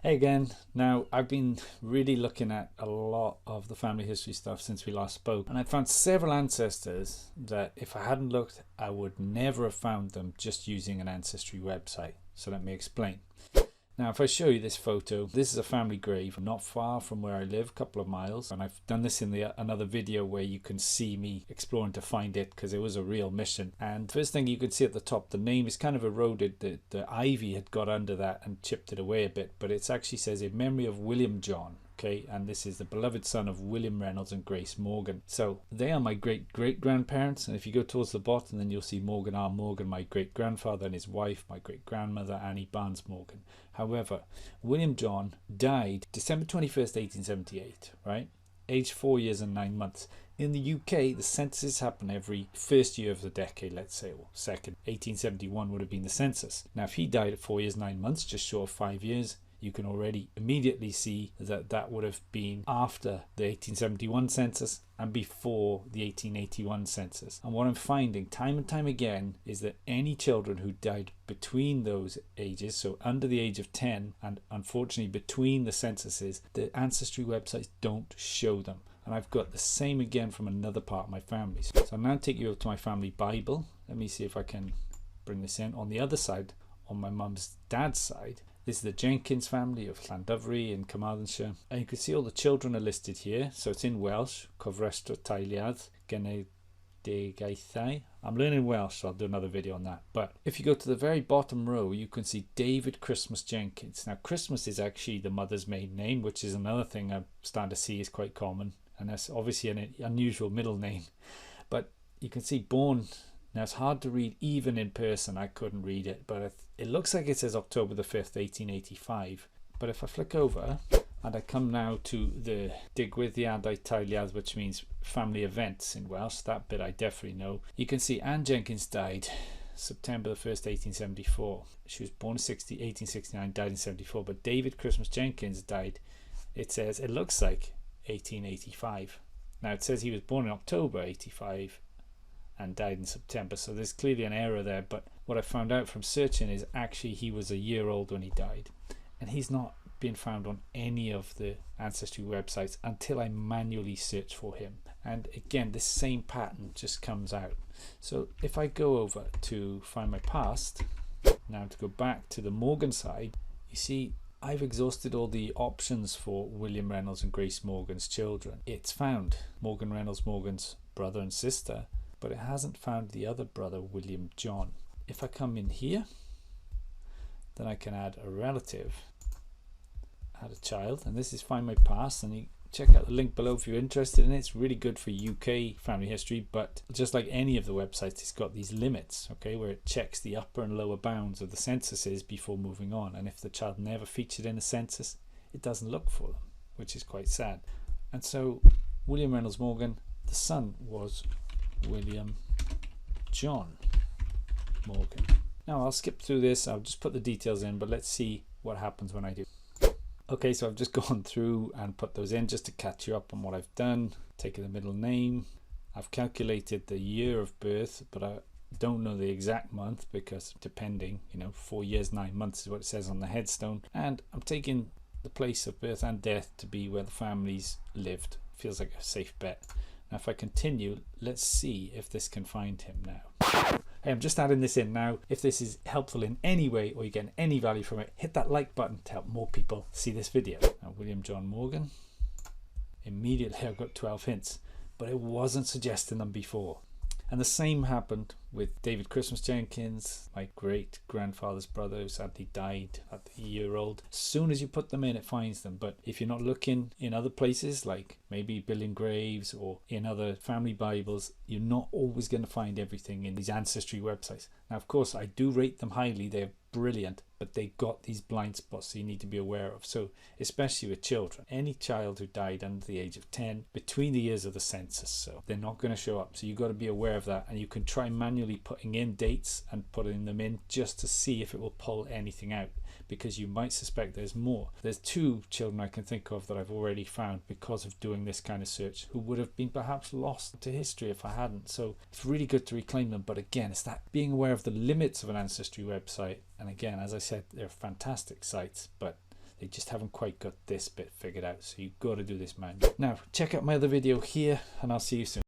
Hey again. Now, I've been really looking at a lot of the family history stuff since we last spoke, and I found several ancestors that if I hadn't looked, I would never have found them just using an Ancestry website. So let me explain. Now, if I show you this photo, this is a family grave not far from where I live, a couple of miles. And I've done this in another video where you can see me exploring to find it because it was a real mission. And first thing you can see at the top, the name is kind of eroded. The ivy had got under that and chipped it away a bit. But it actually says in memory of William John. Okay, and this is the beloved son of William Reynolds and Grace Morgan. So they are my great-great-grandparents, and if you go towards the bottom, then you'll see Morgan R. Morgan, my great-grandfather, and his wife, my great-grandmother, Annie Barnes Morgan. However, William John died December 21st, 1878, right? Aged 4 years and 9 months. In the UK, the censuses happen every first year of the decade, let's say, or second. 1871 would have been the census. Now, if he died at 4 years, 9 months, just short of 5 years, you can already immediately see that that would have been after the 1871 census and before the 1881 census. And what I'm finding time and time again is that any children who died between those ages, so under the age of 10 and unfortunately between the censuses, the Ancestry websites don't show them. And I've got the same again from another part of my family. So I'll now take you over to my family Bible. Let me see if I can bring this in. On the other side, on my mum's dad's side, this is the Jenkins family of Llandovery in Carmarthenshire. And you can see all the children are listed here. So it's in Welsh. Cofrestr Teiliad Genedigaethau. I'm learning Welsh, so I'll do another video on that. But if you go to the very bottom row, you can see David Christmas Jenkins. Now, Christmas is actually the mother's maiden name, which is another thing I'm starting to see is quite common. And that's obviously an unusual middle name. But you can see born. Now, it's hard to read even in person. I couldn't read it, but it looks like it says October the 5th, 1885. But if I flick over and I come now to the Digwyddiadau Teiliad, which means family events in Welsh, that bit I definitely know. You can see Anne Jenkins died September the 1st, 1874. She was born in 1869, died in 74. But David Christmas Jenkins died, it says, it looks like 1885. Now, it says he was born in October 85. And died in September, so there's clearly an error there. But what I found out from searching is actually he was a year old when he died, and he's not been found on any of the Ancestry websites until I manually search for him. And again, this same pattern just comes out. So if I go over to find my past, now to go back to the Morgan side, you see I've exhausted all the options for William Reynolds and Grace Morgan's children. It's found Morgan Reynolds Morgan's brother and sister, but it hasn't found the other brother, William John. If I come in here, then I can add a relative, add a child, and this is Find My Past, and you check out the link below if you're interested in it. It's really good for UK family history, but just like any of the websites, it's got these limits, okay, where it checks the upper and lower bounds of the censuses before moving on, and if the child never featured in a census, it doesn't look for them, which is quite sad. And so William Reynolds Morgan, the son was William John Morgan. Now I'll skip through this, I'll just put the details in, but let's see what happens when I do. Okay, so I've just gone through and put those in just to catch you up on what I've done. Taken the middle name, I've calculated the year of birth, but I don't know the exact month because depending, 4 years 9 months is what it says on the headstone. And I'm taking the place of birth and death to be where the families lived. Feels like a safe bet. Now if I continue, let's see if this can find him now. Hey, I'm just adding this in now. If this is helpful in any way or you're getting any value from it, hit that like button to help more people see this video. Now William John Morgan, immediately I've got 12 hints, but it wasn't suggesting them before. And the same happened with David Christmas Jenkins, my great grandfather's brother who sadly died at a year old. As soon as you put them in, it finds them. But if you're not looking in other places, like maybe Beale Graves or in other family Bibles, you're not always going to find everything in these Ancestry websites. Now, of course, I do rate them highly. They're brilliant, but they got these blind spots so you need to be aware of. So especially with children, any child who died under the age of 10 between the years of the census, so they're not going to show up. So you've got to be aware of that, and you can try manually putting in dates and putting them in just to see if it will pull anything out, because you might suspect there's more. There's 2 children I can think of that I've already found because of doing this kind of search who would have been perhaps lost to history if I hadn't. So it's really good to reclaim them, but again, it's that being aware of the limits of an Ancestry website. And again, as I said, they're fantastic sites, but They just haven't quite got this bit figured out, so you've got to do this manually. Now check out my other video here, and I'll see you soon.